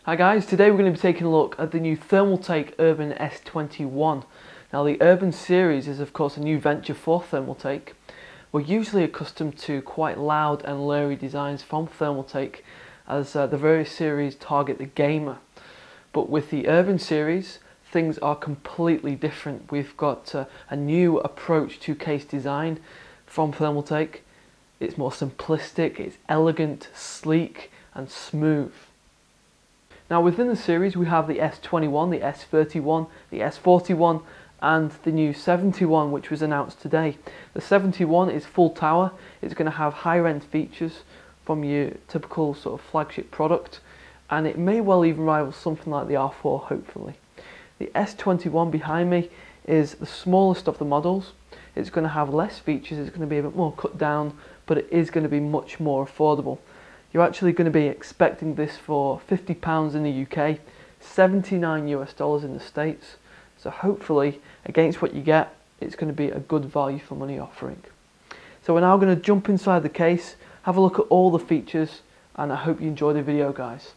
Hi guys, today we're going to be taking a look at the new Thermaltake Urban S21. Now the Urban series is of course a new venture for Thermaltake. We're usually accustomed to quite loud and leery designs from Thermaltake as the various series target the gamer. But with the Urban series, things are completely different. We've got a new approach to case design from Thermaltake. It's more simplistic, it's elegant, sleek and smooth. Now within the series we have the S21, the S31, the S41 and the new 71 which was announced today. The 71 is full tower, it's going to have higher end features from your typical sort of flagship product, and it may well even rival something like the R4 hopefully. The S21 behind me is the smallest of the models. It's going to have less features, it's going to be a bit more cut down, but it is going to be much more affordable. You're actually going to be expecting this for £50 in the UK, $79 US in the States. So hopefully, against what you get, it's going to be a good value for money offering. So we're now going to jump inside the case, have a look at all the features, and I hope you enjoy the video, guys.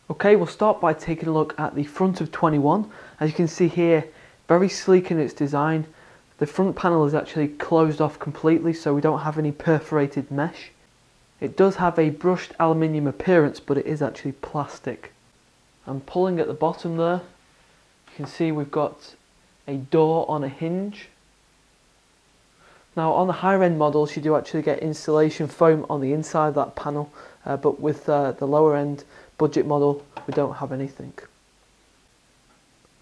Okay, we'll start by taking a look at the front of 21. As you can see here, very sleek in its design. The front panel is actually closed off completely, so we don't have any perforated mesh. It does have a brushed aluminium appearance, but it is actually plastic. I'm pulling at the bottom there. You can see we've got a door on a hinge. Now on the higher end models you do actually get insulation foam on the inside of that panel, but with the lower end budget model we don't have anything.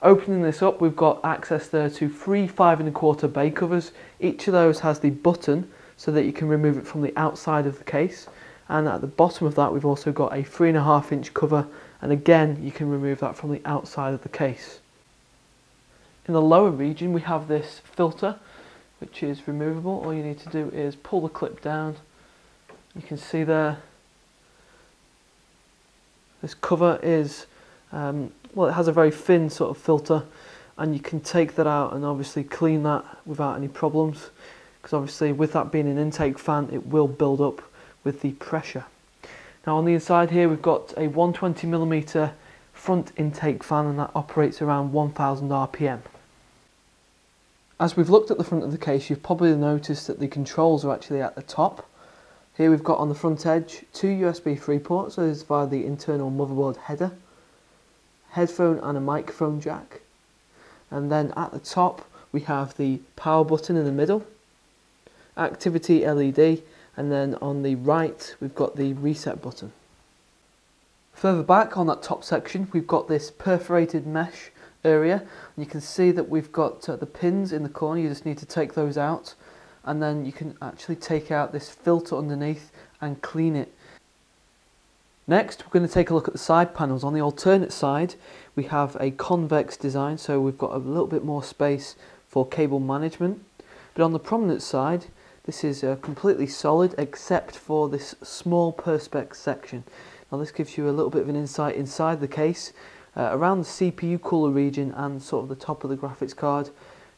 Opening this up, we've got access there to 3 5¼ bay covers. Each of those has the button so that you can remove it from the outside of the case, and at the bottom of that we've also got a 3.5-inch cover, and again you can remove that from the outside of the case. In the lower region we have this filter which is removable. All you need to do is pull the clip down. You can see there this cover is well, it has a very thin sort of filter, and you can take that out and obviously clean that without any problems, because obviously with that being an intake fan it will build up with the pressure. Now on the inside here we've got a 120mm front intake fan, and that operates around 1000 RPM. As we've looked at the front of the case, you've probably noticed that the controls are actually at the top. Here we've got on the front edge 2 USB 3 ports, so this is via the internal motherboard header, headphone and a microphone jack, and then at the top we have the power button in the middle, activity LED, and then on the right we've got the reset button. Further back on that top section we've got this perforated mesh area, and you can see that we've got the pins in the corner. You just need to take those out, and then you can actually take out this filter underneath and clean it. Next we're going to take a look at the side panels. On the alternate side we have a convex design, so we've got a little bit more space for cable management, but on the prominent side this is completely solid except for this small perspex section. Now this gives you a little bit of an insight inside the case, around the CPU cooler region and sort of the top of the graphics card.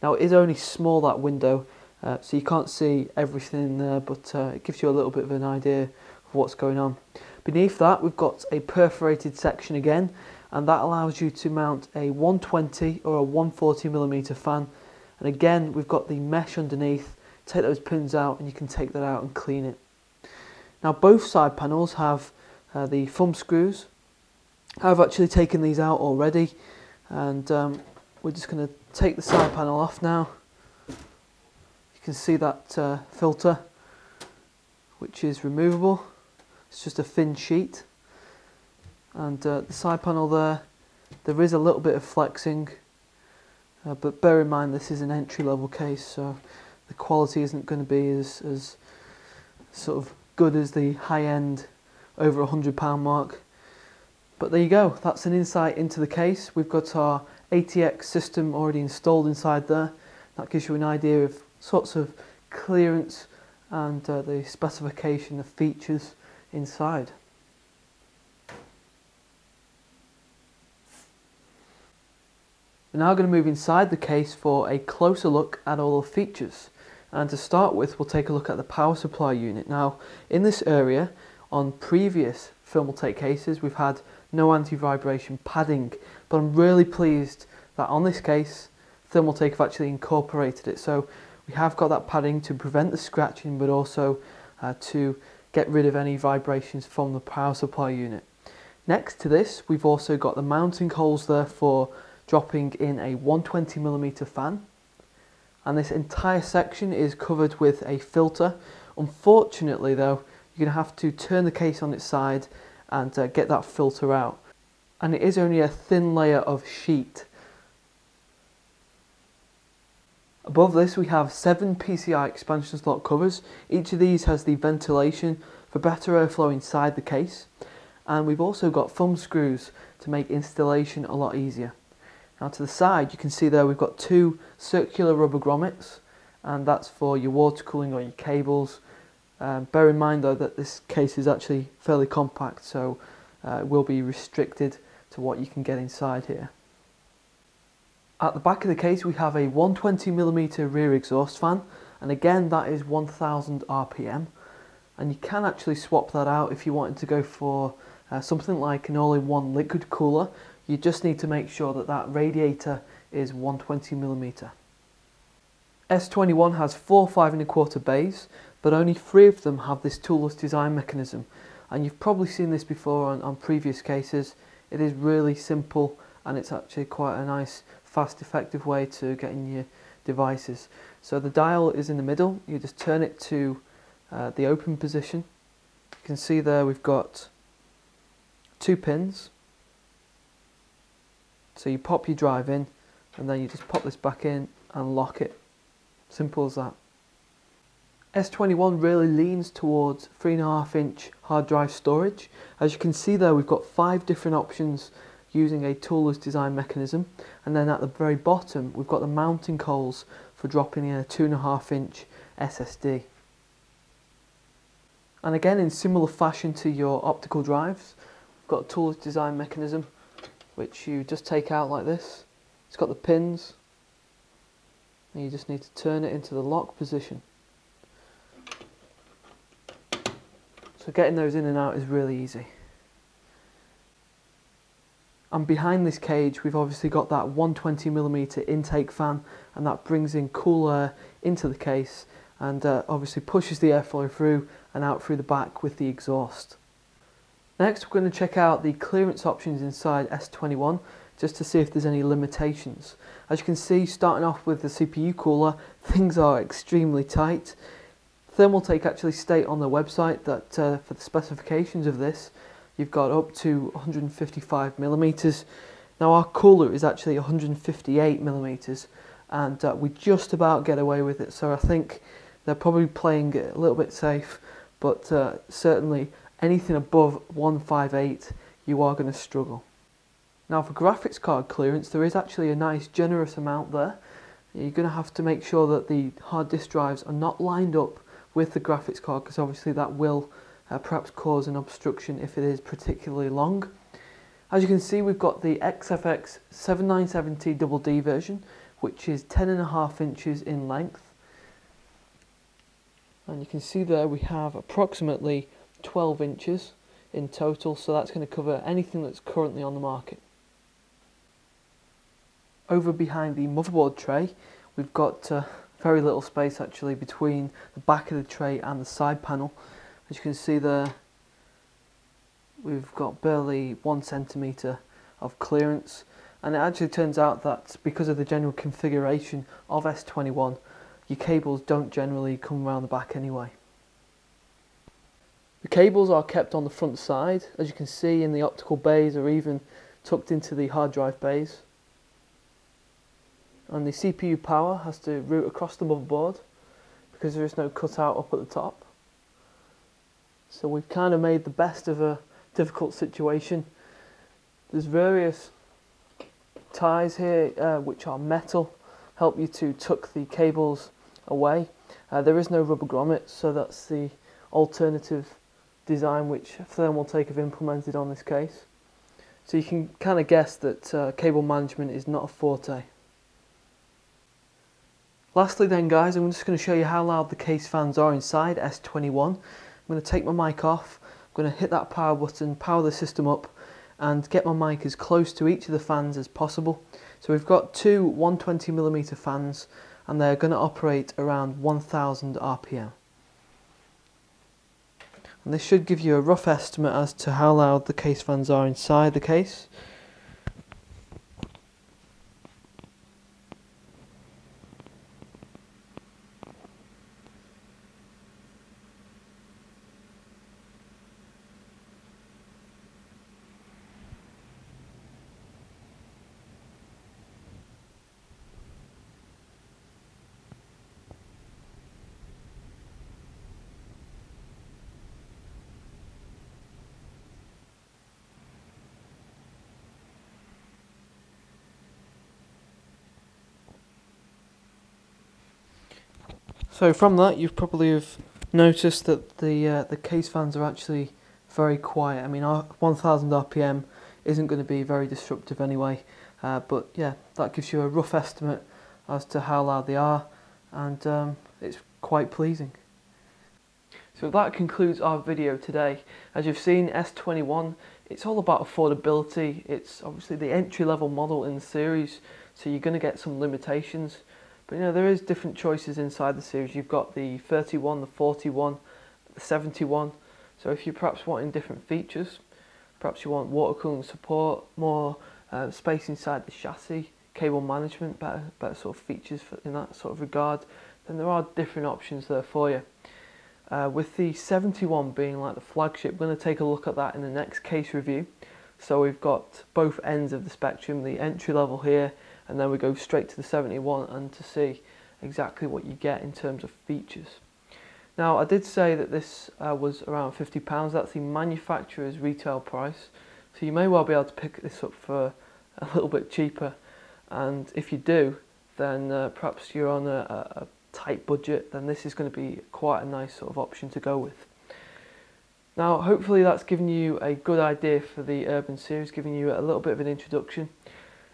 Now it is only small, that window, so you can't see everything in there, but it gives you a little bit of an idea of what's going on. Beneath that we've got a perforated section again, and that allows you to mount a 120 or a 140mm fan, and again we've got the mesh underneath. Take those pins out and you can take that out and clean it. Now both side panels have the thumb screws. I've actually taken these out already, and we're just going to take the side panel off now. You can see that filter which is removable. It's just a thin sheet, and the side panel there is a little bit of flexing, but bear in mind this is an entry-level case, so the quality isn't going to be as sort of good as the high-end over £100 mark. But there you go, that's an insight into the case. We've got our ATX system already installed inside there. That gives you an idea of sorts of clearance and the specification, the features inside. We're now going to move inside the case for a closer look at all the features. And to start with, we'll take a look at the power supply unit. Now, in this area, on previous Thermaltake cases, we've had no anti-vibration padding, but I'm really pleased that on this case Thermaltake have actually incorporated it. So we have got that padding to prevent the scratching, but also to get rid of any vibrations from the power supply unit. Next to this, we've also got the mounting holes there for dropping in a 120mm fan, and this entire section is covered with a filter. Unfortunately though, you're going to have to turn the case on its side and get that filter out, and it is only a thin layer of sheet. Above this we have 7 PCI expansion slot covers. Each of these has the ventilation for better airflow inside the case, and we've also got thumb screws to make installation a lot easier. Now to the side you can see there we've got 2 circular rubber grommets, and that's for your water cooling or your cables. Bear in mind though that this case is actually fairly compact, so it will be restricted to what you can get inside here. At the back of the case we have a 120mm rear exhaust fan, and again that is 1000 RPM, and you can actually swap that out if you wanted to go for something like an all-in-one liquid cooler. You just need to make sure that that radiator is 120mm. S21 has 4 5¼ bays, but only 3 of them have this toolless design mechanism, and you've probably seen this before on previous cases. It is really simple, and it's actually quite a nice, fast, effective way to get in your devices. So the dial is in the middle. You just turn it to the open position. You can see there we've got 2 pins. So you pop your drive in, and then you just pop this back in and lock it. Simple as that. S21 really leans towards 3.5-inch hard drive storage. As you can see there, we've got 5 different options using a toolless design mechanism, and then at the very bottom we've got the mounting holes for dropping in a 2.5-inch SSD. And again, in similar fashion to your optical drives, we've got a toolless design mechanism which you just take out like this. It's got the pins, and you just need to turn it into the lock position. So getting those in and out is really easy. And behind this cage we've obviously got that 120mm intake fan, and that brings in cool air into the case and obviously pushes the airflow through and out through the back with the exhaust. Next we're going to check out the clearance options inside S21 just to see if there's any limitations. As you can see, starting off with the CPU cooler, things are extremely tight. Thermaltake actually state on their website that for the specifications of this, you've got up to 155mm. Now our cooler is actually 158mm, and we just about get away with it, so I think they're probably playing it a little bit safe, but certainly anything above 158 you are going to struggle. Now for graphics card clearance, there is actually a nice generous amount there. You're going to have to make sure that the hard disk drives are not lined up with the graphics card, because obviously that will perhaps cause an obstruction if it is particularly long. As you can see, we've got the XFX 7970DD version, which is 10.5 inches in length, and you can see there we have approximately 12 inches in total, so that's going to cover anything that's currently on the market. Over behind the motherboard tray we've got very little space actually between the back of the tray and the side panel. As you can see there, we've got barely 1 centimetre of clearance, and it actually turns out that because of the general configuration of S21, your cables don't generally come around the back anyway. The cables are kept on the front side, as you can see, in the optical bays, or even tucked into the hard drive bays. And the CPU power has to route across the motherboard because there is no cutout up at the top. So we've kind of made the best of a difficult situation. There's various ties here which are metal, help you to tuck the cables away. There is no rubber grommet, so that's the alternative design which Thermaltake have implemented on this case. So you can kind of guess that cable management is not a forte. Lastly then guys, I'm just going to show you how loud the case fans are inside S21. I'm going to take my mic off, I'm going to hit that power button, power the system up, and get my mic as close to each of the fans as possible. So we've got two 120mm fans, and they're going to operate around 1000 RPM. And this should give you a rough estimate as to how loud the case fans are inside the case. So from that, you've probably have noticed that the case fans are actually very quiet. I mean, our 1000 RPM isn't going to be very disruptive anyway, but yeah, that gives you a rough estimate as to how loud they are, and it's quite pleasing. So that concludes our video today. As you've seen, S21, it's all about affordability. It's obviously the entry-level model in the series, so you're going to get some limitations. But you know, there is different choices inside the series. You've got the 31, the 41, the 71. So if you're perhaps wanting different features, perhaps you want water cooling support, more space inside the chassis, cable management, better sort of features in that sort of regard, then there are different options there for you. With the 71 being like the flagship, we're going to take a look at that in the next case review. So we've got both ends of the spectrum, the entry level here, and then we go straight to the 71 and to see exactly what you get in terms of features. Now, I did say that this was around £50, that's the manufacturer's retail price, so you may well be able to pick this up for a little bit cheaper, and if you do, then perhaps you're on a tight budget, then this is going to be quite a nice sort of option to go with. Now, hopefully that's given you a good idea for the Urban series, giving you a little bit of an introduction.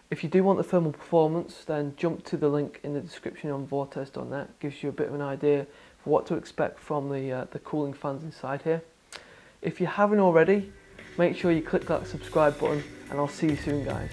If you do want the thermal performance, then jump to the link in the description on Vortez.net. Gives you a bit of an idea for what to expect from the cooling fans inside here. If you haven't already, make sure you click that subscribe button, and I'll see you soon, guys.